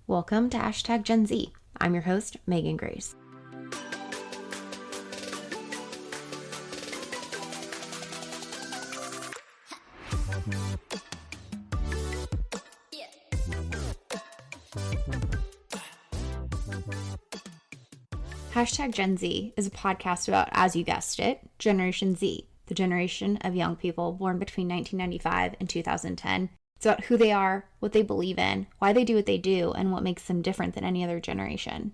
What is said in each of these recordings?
Welcome to #Gen Z. I'm your host, Megan Grace. #Gen Z is a podcast about, as you guessed it, Generation Z, the generation of young people born between 1995 and 2010. It's about who they are, what they believe in, why they do what they do, and what makes them different than any other generation.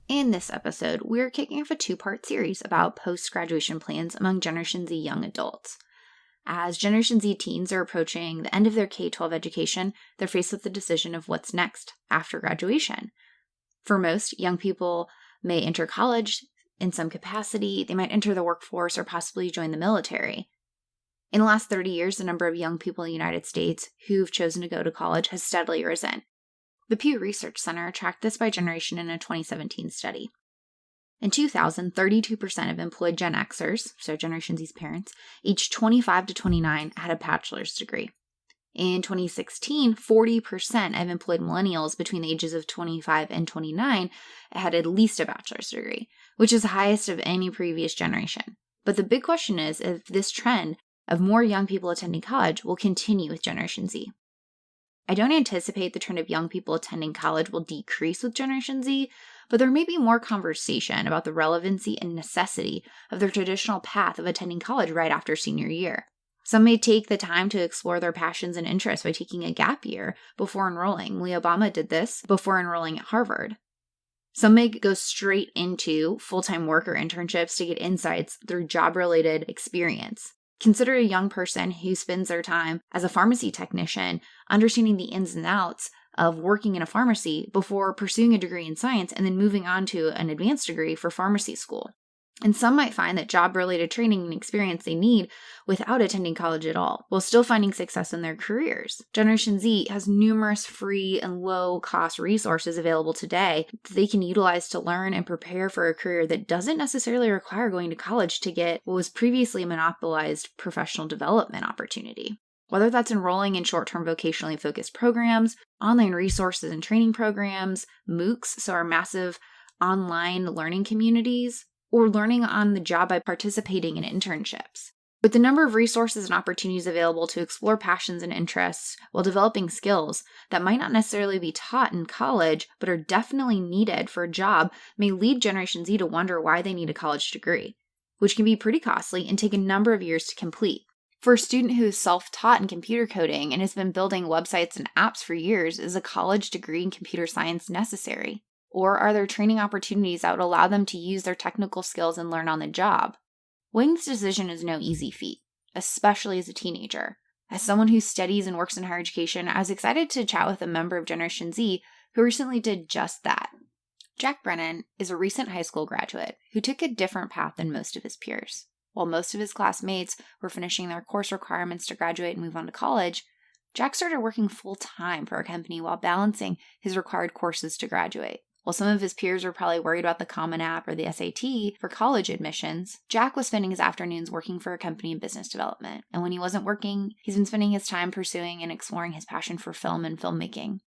In this episode, we're kicking off a two-part series about post-graduation plans among Generation Z young adults. As Generation Z teens are approaching the end of their K-12 education, they're faced with the decision of what's next after graduation. For most, young people may enter college in some capacity, they might enter the workforce, or possibly join the military. In the last 30 years, the number of young people in the United States who've chosen to go to college has steadily risen. The Pew Research Center tracked this by generation in a 2017 study. In 2000, 32% of employed Gen Xers, so Generation Z's parents, aged 25 to 29 had a bachelor's degree. In 2016, 40% of employed millennials between the ages of 25 and 29 had at least a bachelor's degree, which is the highest of any previous generation. But the big question is if this trend of more young people attending college will continue with Generation Z. I don't anticipate the trend of young people attending college will decrease with Generation Z, but there may be more conversation about the relevancy and necessity of their traditional path of attending college right after senior year. Some may take the time to explore their passions and interests by taking a gap year before enrolling. Lee Obama did this before enrolling at Harvard. Some may go straight into full-time work or internships to get insights through job-related experience. Consider a young person who spends their time as a pharmacy technician, understanding the ins and outs of working in a pharmacy before pursuing a degree in science and then moving on to an advanced degree for pharmacy school. And some might find that job-related training and experience they need without attending college at all, while still finding success in their careers. Generation Z has numerous free and low-cost resources available today that they can utilize to learn and prepare for a career that doesn't necessarily require going to college to get what was previously a monopolized professional development opportunity. Whether that's enrolling in short-term vocationally focused programs, online resources and training programs, MOOCs, so our massive online learning communities, or learning on the job by participating in internships. With the number of resources and opportunities available to explore passions and interests while developing skills that might not necessarily be taught in college, but are definitely needed for a job, may lead Generation Z to wonder why they need a college degree, which can be pretty costly and take a number of years to complete. For a student who is self-taught in computer coding and has been building websites and apps for years, is a college degree in computer science necessary? Or are there training opportunities that would allow them to use their technical skills and learn on the job? Weighing this decision is no easy feat, especially as a teenager. As someone who studies and works in higher education, I was excited to chat with a member of Generation Z who recently did just that. Jack Brennan is a recent high school graduate who took a different path than most of his peers. While most of his classmates were finishing their course requirements to graduate and move on to college, Jack started working full-time for a company while balancing his required courses to graduate. While some of his peers were probably worried about the Common App or the SAT for college admissions, Jack was spending his afternoons working for a company in business development. And when he wasn't working, he's been spending his time pursuing and exploring his passion for film and filmmaking.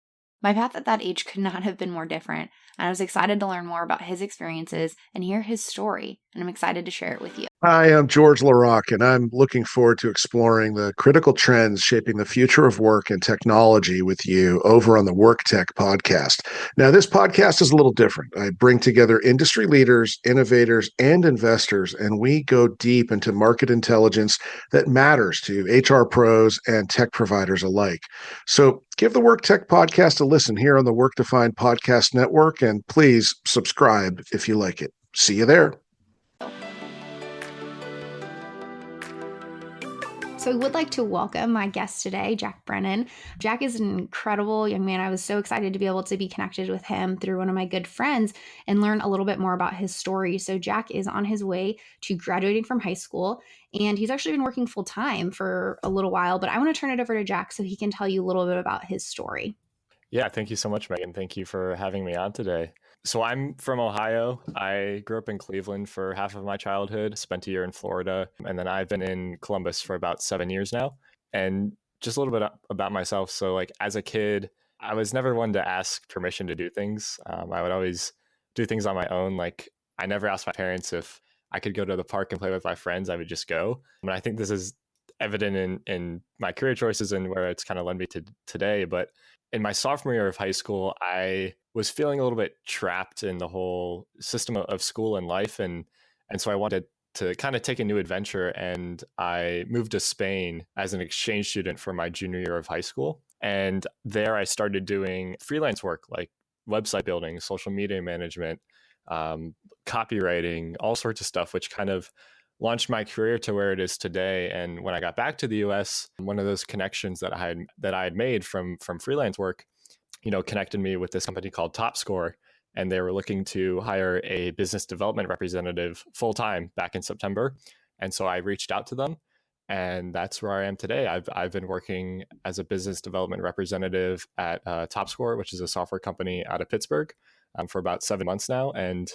My path at that age could not have been more different, and I was excited to learn more about his experiences and hear his story, and I'm excited to share it with you. Hi, I'm George LaRocque, and I'm looking forward to exploring the critical trends shaping the future of work and technology with you over on the Work Tech podcast. Now, this podcast is a little different. I bring together industry leaders, innovators, and investors, and we go deep into market intelligence that matters to HR pros and tech providers alike. So give the Work Tech podcast a listen here on the Work Defined Podcast Network, and please subscribe if you like it. See you there. So I would like to welcome my guest today, Jack Brennan. Jack is an incredible young man. I was so excited to be able to be connected with him through one of my good friends and learn a little bit more about his story. So Jack is on his way to graduating from high school, and he's actually been working full time for a little while, but I want to turn it over to Jack so he can tell you a little bit about his story. Yeah, thank you so much, Megan. Thank you for having me on today. So I'm from Ohio. I grew up in Cleveland for half of my childhood, spent a year in Florida, and then I've been in Columbus for about 7 years now. And just a little bit about myself. So like as a kid, I was never one to ask permission to do things. I would always do things on my own. Like I never asked my parents if I could go to the park and play with my friends. I would just go. And I think this is evident in my career choices and where it's kind of led me to today. But in my sophomore year of high school, I was feeling a little bit trapped in the whole system of school and life. And so I wanted to kind of take a new adventure. And I moved to Spain as an exchange student for my junior year of high school. And there I started doing freelance work like website building, social media management, copywriting, all sorts of stuff, which kind of launched my career to where it is today. And when I got back to the US, one of those connections that I had made from freelance work, connected me with this company called TopScore. And they were looking to hire a business development representative full time back in September. And so I reached out to them. And that's where I am today. I've been working as a business development representative at TopScore, which is a software company out of Pittsburgh, for about 7 months now. And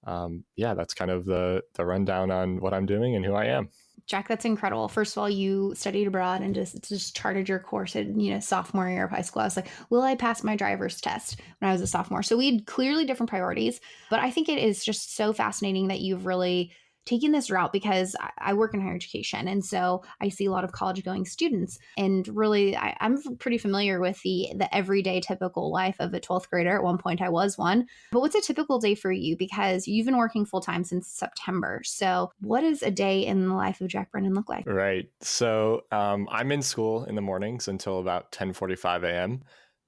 that's kind of the rundown on what I'm doing and who I am. Jack, that's incredible. First of all, you studied abroad and just charted your course at sophomore year of high school. I was like, will I pass my driver's test when I was a sophomore? So we had clearly different priorities, but I think it is just so fascinating that you've really taking this route, because I work in higher education. And so I see a lot of college going students, and really I'm pretty familiar with the everyday typical life of a 12th grader. At one point I was one, but what's a typical day for you? Because you've been working full time since September. So what does a day in the life of Jack Brennan look like? Right. So I'm in school in the mornings until about 10:45 a.m.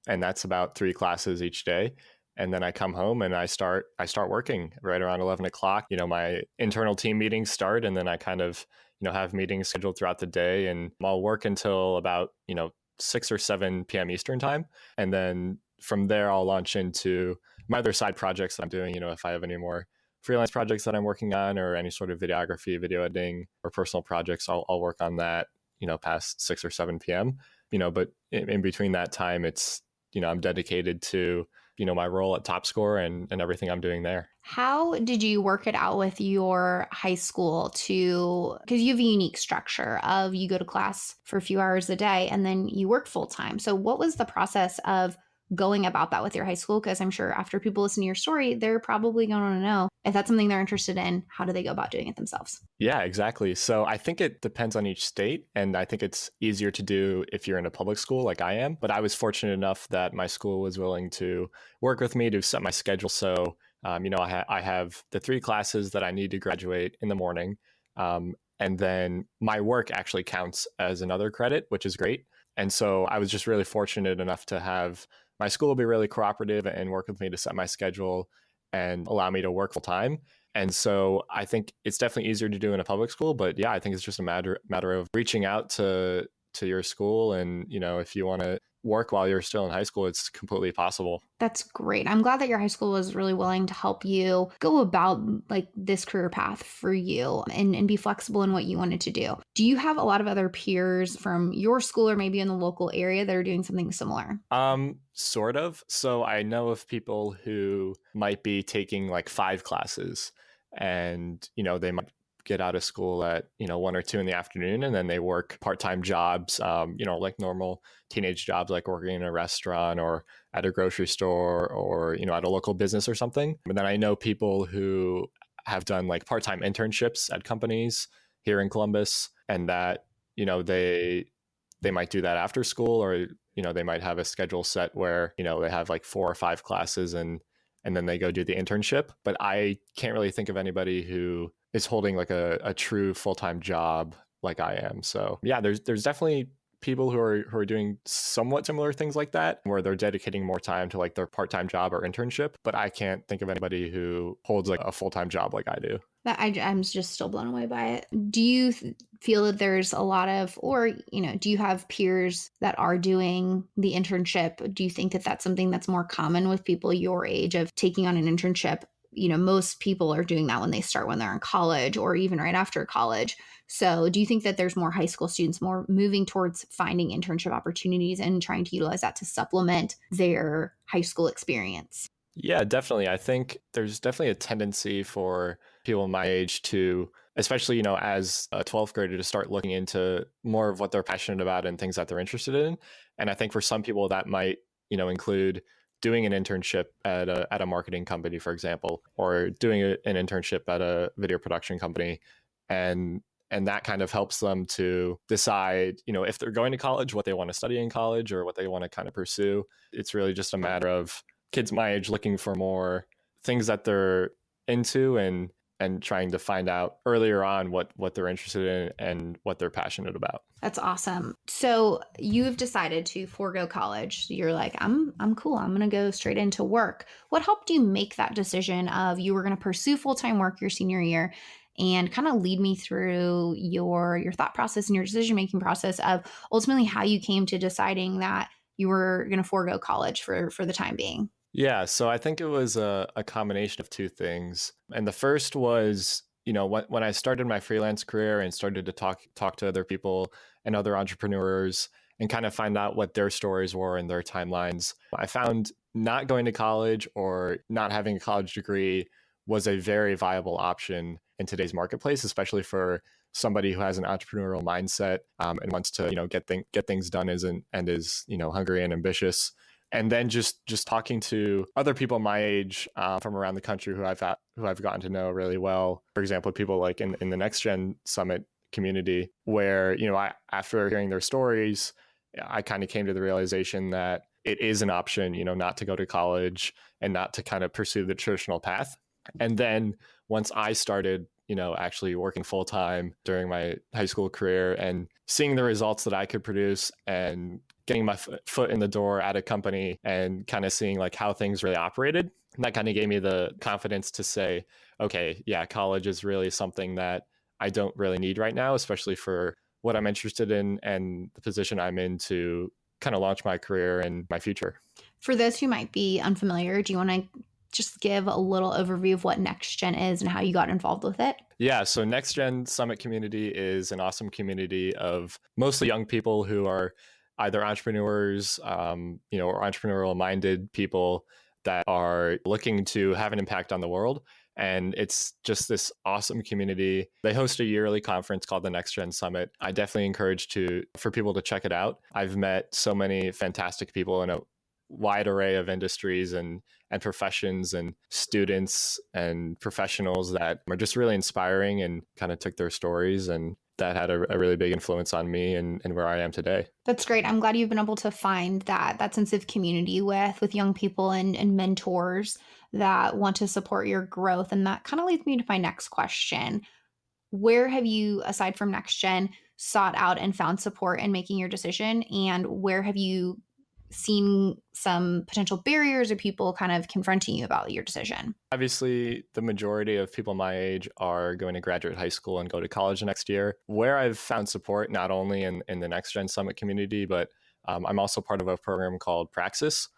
And that's about 3 classes each day. And then I come home and I start working right around 11 o'clock. My internal team meetings start, and then I kind of, have meetings scheduled throughout the day, and I'll work until about, 6 or 7 p.m. Eastern time. And then from there, I'll launch into my other side projects that I'm doing. If I have any more freelance projects that I'm working on, or any sort of videography, video editing, or personal projects, I'll work on that, past 6 or 7 p.m. But in between that time, it's, I'm dedicated to my role at TopScore and everything I'm doing there. How did you work it out with your high school because you have a unique structure of you go to class for a few hours a day and then you work full time. So what was the process of going about that with your high school? Because I'm sure after people listen to your story, they're probably going to want to know if that's something they're interested in, how do they go about doing it themselves? Yeah, exactly. So I think it depends on each state. And I think it's easier to do if you're in a public school like I am. But I was fortunate enough that my school was willing to work with me to set my schedule. So, I have the 3 classes that I need to graduate in the morning. And then my work actually counts as another credit, which is great. And so I was just really fortunate enough to have my school be really cooperative and work with me to set my schedule and allow me to work full time. And so I think it's definitely easier to do in a public school, but yeah, I think it's just a matter of reaching out to your school. And, if you want to work while you're still in high school, it's completely possible. That's great. I'm glad that your high school was really willing to help you go about like this career path for you and be flexible in what you wanted to do. Do you have a lot of other peers from your school or maybe in the local area that are doing something similar? Sort of. So I know of people who might be taking like 5 classes, and, they might get out of school at 1 or 2 in the afternoon, and then they work part-time jobs, like normal teenage jobs, like working in a restaurant or at a grocery store or at a local business or something. But then I know people who have done like part-time internships at companies here in Columbus, and that they might do that after school, or they might have a schedule set where they have like 4 or 5 classes and then they go do the internship. But I can't really think of anybody who is holding like a true full-time job like I am. So yeah, there's definitely people who are doing somewhat similar things like that, where they're dedicating more time to like their part-time job or internship. But I can't think of anybody who holds like a full-time job like I do. I'm just still blown away by it. Do you feel that there's a lot of, or, do you have peers that are doing the internship? Do you think that that's something that's more common with people your age of taking on an internship? Most people are doing that when they're in college or even right after college. So do you think that there's more high school students more moving towards finding internship opportunities and trying to utilize that to supplement their high school experience? Yeah, definitely. I think there's definitely a tendency for people my age to, especially, as a 12th grader, to start looking into more of what they're passionate about and things that they're interested in. And I think for some people that might, include doing an internship at a marketing company, for example, or doing an internship at a video production company. And that kind of helps them to decide, if they're going to college, what they want to study in college or what they want to kind of pursue. It's really just a matter of kids my age looking for more things that they're into and trying to find out earlier on what they're interested in and what they're passionate about. That's awesome. So you've decided to forego college. You're like, I'm cool. I'm going to go straight into work. What helped you make that decision of you were going to pursue full-time work your senior year? And kind of lead me through your thought process and your decision-making process of ultimately how you came to deciding that you were going to forego college for the time being. Yeah, so I think it was a combination of two things. And the first was, when I started my freelance career and started to talk to other people and other entrepreneurs and kind of find out what their stories were and their timelines, I found not going to college or not having a college degree was a very viable option in today's marketplace, especially for somebody who has an entrepreneurial mindset and wants to, get things done and is hungry and ambitious. And then just talking to other people my age from around the country who I've gotten to know really well. For example, people like in the Next Gen Summit community, where after hearing their stories, I kind of came to the realization that it is an option, not to go to college and not to kind of pursue the traditional path. And then once I started, actually working full time during my high school career and seeing the results that I could produce and getting my foot in the door at a company and kind of seeing like how things really operated, that kind of gave me the confidence to say, okay, yeah, college is really something that I don't really need right now, especially for what I'm interested in and the position I'm in to kind of launch my career and my future. For those who might be unfamiliar, do you want to just give a little overview of what Next Gen is and how you got involved with it? Yeah, so Next Gen Summit community is an awesome community of mostly young people who are either entrepreneurs, or entrepreneurial-minded people that are looking to have an impact on the world. And it's just this awesome community. They host a yearly conference called the Next Gen Summit. I definitely encourage for people to check it out. I've met so many fantastic people in a wide array of industries and professions and students and professionals that are just really inspiring and kind of took their stories, and that had a really big influence on me and where I am today. That's great. I'm glad you've been able to find that sense of community with young people and mentors that want to support your growth. And that kind of leads me to my next question. Where have you, aside from Next Gen, sought out and found support in making your decision? And where have you seen some potential barriers or people kind of confronting you about your decision? Obviously, the majority of people my age are going to graduate high school and go to college next year. Where I've found support, not only in the Next Gen Summit community, but I'm also part of a program called Praxis,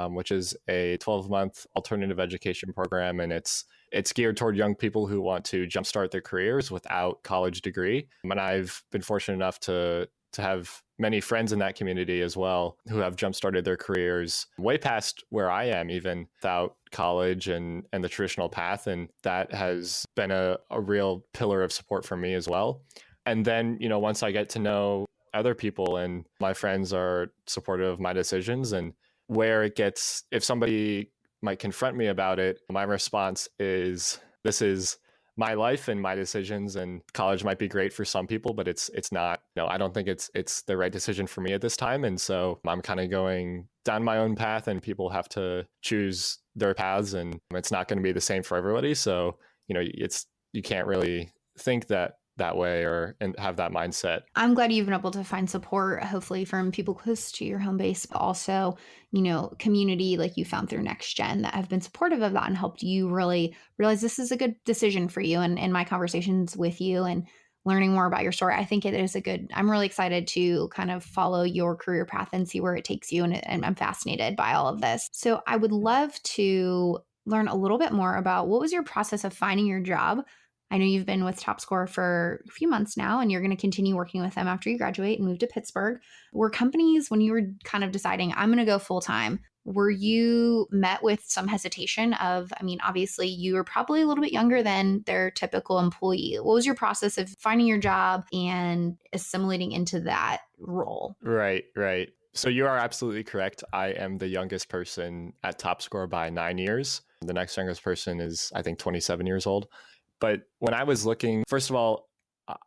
which is a 12-month alternative education program. And it's geared toward young people who want to jumpstart their careers without college degree. And I've been fortunate enough to have many friends in that community as well who have jump-started their careers way past where I am, even without college and the traditional path. And that has been a real pillar of support for me as well. And then, once I get to know other people and my friends are supportive of my decisions, and where it gets, if somebody might confront me about it, my response is, this is my life and my decisions, and college might be great for some people, but it's not, I don't think it's the right decision for me at this time. And so I'm kind of going down my own path, and people have to choose their paths, and it's not going to be the same for everybody. So, you can't really think that way and have that mindset. I'm glad you've been able to find support, hopefully from people close to your home base, but also, community like you found through Next Gen that have been supportive of that and helped you really realize this is a good decision for you. And in my conversations with you and learning more about your story, I think it is I'm really excited to kind of follow your career path and see where it takes you. And I'm fascinated by all of this. So I would love to learn a little bit more about what was your process of finding your job. I know you've been with Top Score for a few months now, and you're going to continue working with them after you graduate and move to Pittsburgh. Were companies, when you were kind of deciding, I'm going to go full time, were you met with some hesitation of, obviously you were probably a little bit younger than their typical employee. What was your process of finding your job and assimilating into that role? Right. So you are absolutely correct. I am the youngest person at TopScore by 9 years. The next youngest person is, I think, 27 years old. But when I was looking, first of all,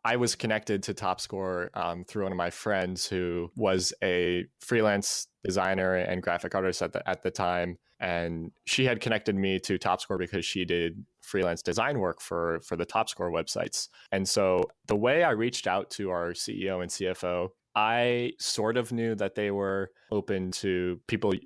I was connected to TopScore through one of my friends who was a freelance designer and graphic artist at the time. And she had connected me to TopScore because she did freelance design work for the TopScore websites. And so the way I reached out to our CEO and CFO, I sort of knew that they were open to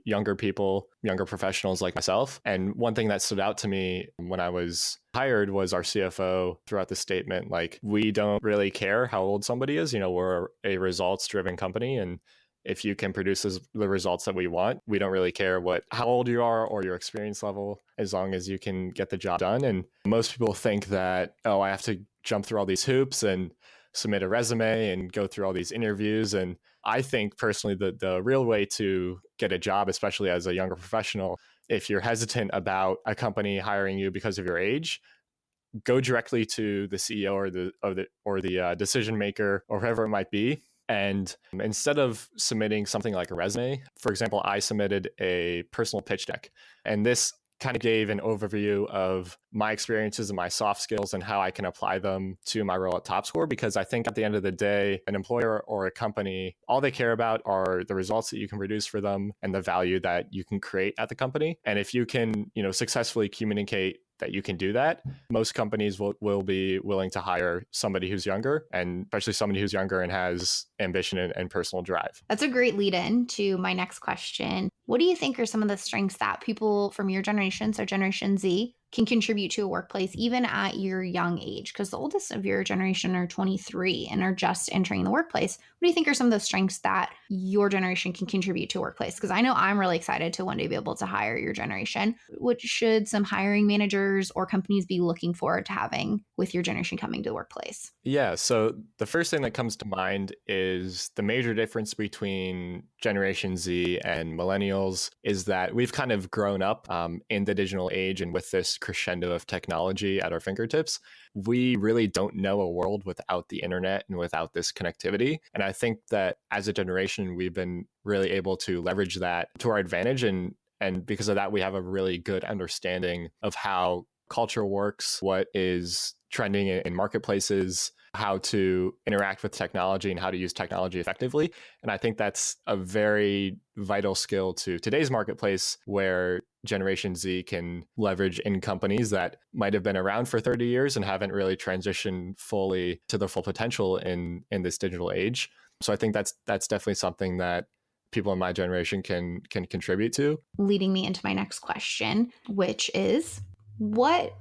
younger professionals like myself. And one thing that stood out to me when I was hired was our CFO throughout the statement, like, we don't really care how old somebody is. We're a results driven company. And if you can produce the results that we want, we don't really care how old you are or your experience level, as long as you can get the job done. And most people think that, oh, I have to jump through all these hoops and submit a resume and go through all these interviews. And I think personally that the real way to get a job, especially as a younger professional, if you're hesitant about a company hiring you because of your age, go directly to the CEO or the decision maker or whoever it might be. And instead of submitting something like a resume, for example, I submitted a personal pitch deck. And this kind of gave an overview of my experiences and my soft skills and how I can apply them to my role at TopScore. Because I think at the end of the day, an employer or a company, all they care about are the results that you can produce for them and the value that you can create at the company. And if you can, successfully communicate that you can do that, most companies will be willing to hire somebody who's younger, and especially somebody who's younger and has ambition and personal drive. That's a great lead in to my next question. What do you think are some of the strengths that people from your generation, so Generation Z, can contribute to a workplace even at your young age? Because the oldest of your generation are 23 and are just entering the workplace. What do you think are some of the strengths that your generation can contribute to a workplace? Because I know I'm really excited to one day be able to hire your generation. What should some hiring managers or companies be looking forward to having with your generation coming to the workplace? Yeah, so the first thing that comes to mind is the major difference between Generation Z and millennials is that we've kind of grown up in the digital age, and with this crescendo of technology at our fingertips, we really don't know a world without the internet and without this connectivity. And I think that as a generation, we've been really able to leverage that to our advantage. And because of that, we have a really good understanding of how culture works, what is trending in marketplaces, how to interact with technology and how to use technology effectively. And I think that's a very vital skill to today's marketplace, where Generation Z can leverage in companies that might have been around for 30 years and haven't really transitioned fully to their full potential in this digital age. So I think that's definitely something that people in my generation can contribute to. Leading me into my next question, which is, what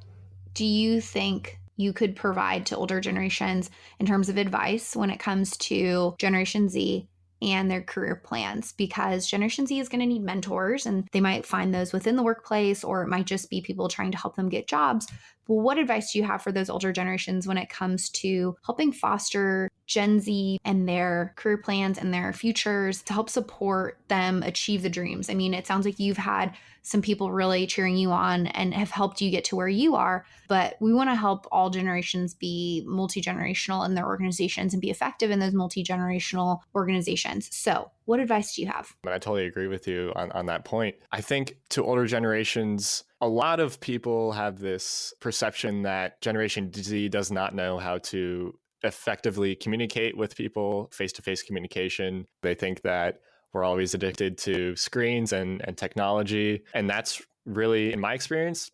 do you think you could provide to older generations in terms of advice when it comes to Generation Z and their career plans? Because Generation Z is going to need mentors, and they might find those within the workplace, or it might just be people trying to help them get jobs. But what advice do you have for those older generations when it comes to helping foster Gen Z and their career plans and their futures to help support them achieve the dreams? I mean, it sounds like you've had some people really cheering you on and have helped you get to where you are, but we want to help all generations be multi-generational in their organizations and be effective in those multi-generational organizations. So what advice do you have? I totally agree with you on that point. I think to older generations, a lot of people have this perception that Generation Z does not know how to effectively communicate with people, face-to-face communication. They think that we're always addicted to screens and technology. And that's really, in my experience,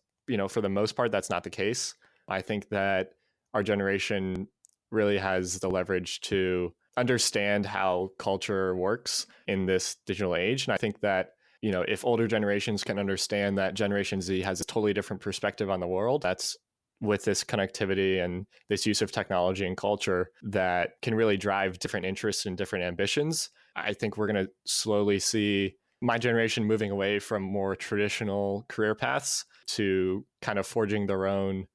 for the most part, that's not the case. I think that our generation really has the leverage to understand how culture works in this digital age. And I think that, if older generations can understand that Generation Z has a totally different perspective on the world, that's with this connectivity and this use of technology and culture that can really drive different interests and different ambitions. I think we're going to slowly see my generation moving away from more traditional career paths to kind of forging their own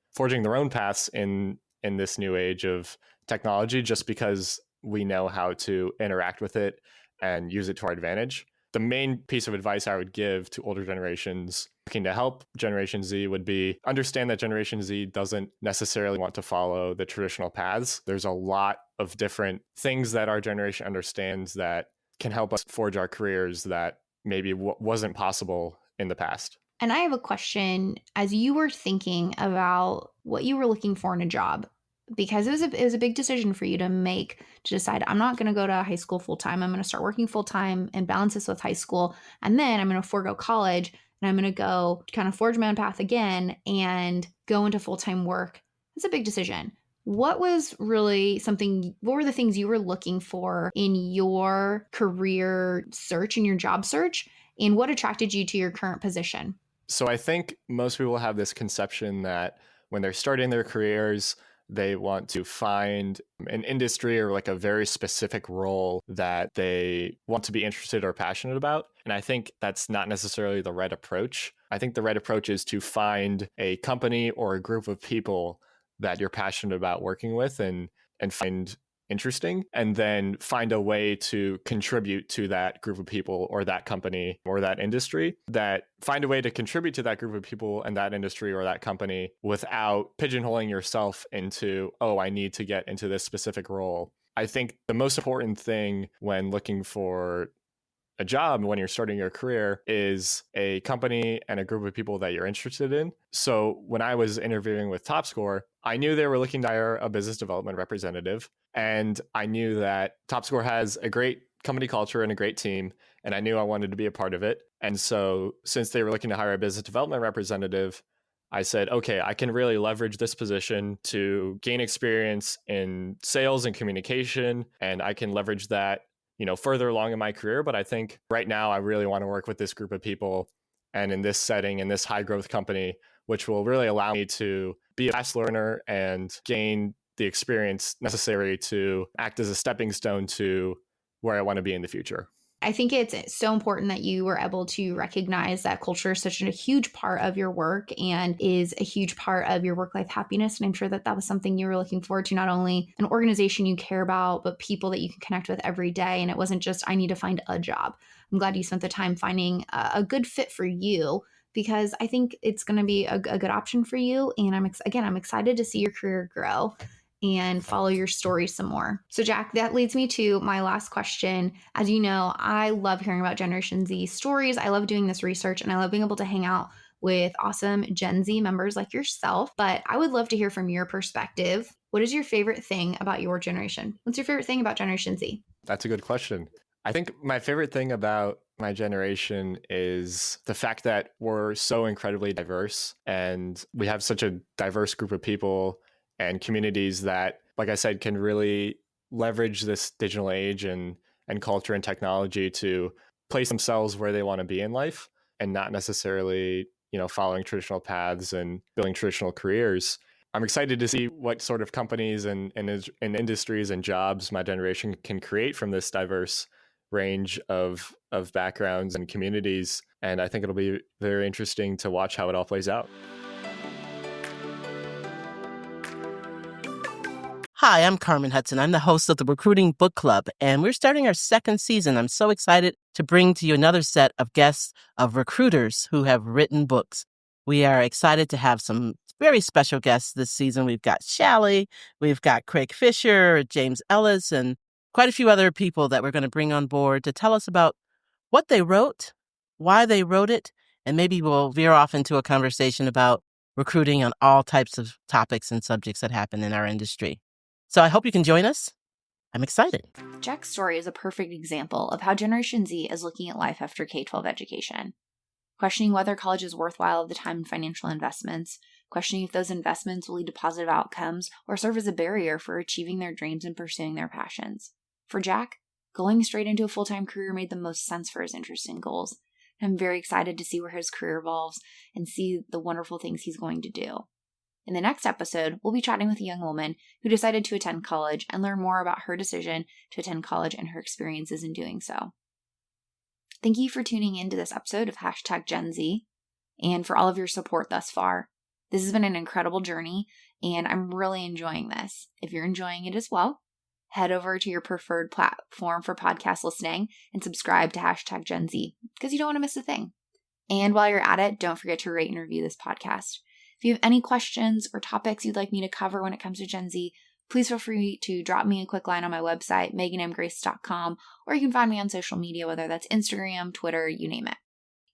paths in this new age of technology, just because we know how to interact with it and use it to our advantage. The main piece of advice I would give to older generations looking to help Generation Z would be understand that Generation Z doesn't necessarily want to follow the traditional paths. There's a lot of different things that our generation understands that can help us forge our careers that maybe wasn't possible in the past. And I have a question. As you were thinking about what you were looking for in a job, because it was a big decision for you to make, to decide, I'm not going to go to high school full time. I'm going to start working full time and balance this with high school. And then I'm going to forego college and I'm going to go kind of forge my own path again and go into full time work. It's a big decision. What were the things you were looking for in your career search, in your job search, and what attracted you to your current position? So I think most people have this conception that when they're starting their careers, they want to find an industry or like a very specific role that they want to be interested or passionate about. And I think that's not necessarily the right approach. I think the right approach is to find a company or a group of people that you're passionate about working with and find interesting, and then find a way to contribute to that group of people or that company or that industry, find a way to contribute to that group of people and that industry or that company without pigeonholing yourself into, oh, I need to get into this specific role. I think the most important thing when looking for a job when you're starting your career is a company and a group of people that you're interested in. So when I was interviewing with TopScore, I knew they were looking to hire a business development representative. And I knew that TopScore has a great company culture and a great team. And I knew I wanted to be a part of it. And so since they were looking to hire a business development representative, I said, okay, I can really leverage this position to gain experience in sales and communication. And I can leverage that further along in my career. But I think right now I really want to work with this group of people and in this setting, in this high growth company, which will really allow me to be a fast learner and gain the experience necessary to act as a stepping stone to where I want to be in the future. I think it's so important that you were able to recognize that culture is such a huge part of your work and is a huge part of your work-life happiness. And I'm sure that that was something you were looking forward to, not only an organization you care about, but people that you can connect with every day. And it wasn't just, I need to find a job. I'm glad you spent the time finding a good fit for you, because I think it's going to be a good option for you. And I'm excited to see your career grow and follow your story some more. So Jack, that leads me to my last question. As you know, I love hearing about Generation Z stories. I love doing this research and I love being able to hang out with awesome Gen Z members like yourself. But I would love to hear from your perspective. What is your favorite thing about your generation? What's your favorite thing about Generation Z? That's a good question. I think my favorite thing about my generation is the fact that we're so incredibly diverse and we have such a diverse group of people and communities that, like I said, can really leverage this digital age and culture and technology to place themselves where they want to be in life and not necessarily, following traditional paths and building traditional careers. I'm excited to see what sort of companies and industries and jobs my generation can create from this diverse range of backgrounds and communities. And I think it'll be very interesting to watch how it all plays out. Hi, I'm Carmen Hudson. I'm the host of the Recruiting Book Club, and we're starting our second season. I'm so excited to bring to you another set of guests of recruiters who have written books. We are excited to have some very special guests this season. We've got Shally, we've got Craig Fisher, James Ellis, and quite a few other people that we're going to bring on board to tell us about what they wrote, why they wrote it, and maybe we'll veer off into a conversation about recruiting on all types of topics and subjects that happen in our industry. So I hope you can join us. I'm excited. Jack's story is a perfect example of how Generation Z is looking at life after K-12 education. Questioning whether college is worthwhile of the time and financial investments, questioning if those investments will lead to positive outcomes or serve as a barrier for achieving their dreams and pursuing their passions. For Jack, going straight into a full-time career made the most sense for his interests and goals. And I'm very excited to see where his career evolves and see the wonderful things he's going to do. In the next episode, we'll be chatting with a young woman who decided to attend college and learn more about her decision to attend college and her experiences in doing so. Thank you for tuning in to this episode of Gen Z and for all of your support thus far. This has been an incredible journey and I'm really enjoying this. If you're enjoying it as well, head over to your preferred platform for podcast listening and subscribe to Gen Z because you don't want to miss a thing. And while you're at it, don't forget to rate and review this podcast. If you have any questions or topics you'd like me to cover when it comes to Gen Z, please feel free to drop me a quick line on my website, meganmgrace.com, or you can find me on social media, whether that's Instagram, Twitter, you name it.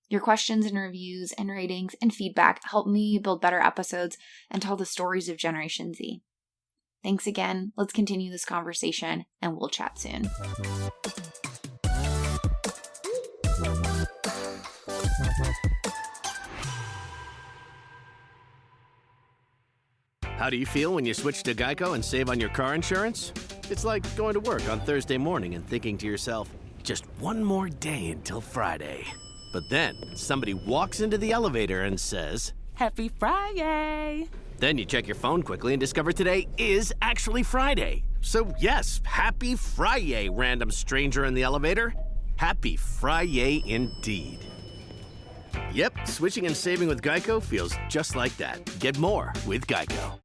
Your questions and reviews and ratings and feedback help me build better episodes and tell the stories of Generation Z. Thanks again. Let's continue this conversation, and we'll chat soon. How do you feel when you switch to Geico and save on your car insurance? It's like going to work on Thursday morning and thinking to yourself, just one more day until Friday. But then somebody walks into the elevator and says, Happy Friday! Then you check your phone quickly and discover today is actually Friday. So yes, happy Friday, random stranger in the elevator. Happy Friday indeed. Yep, switching and saving with Geico feels just like that. Get more with Geico.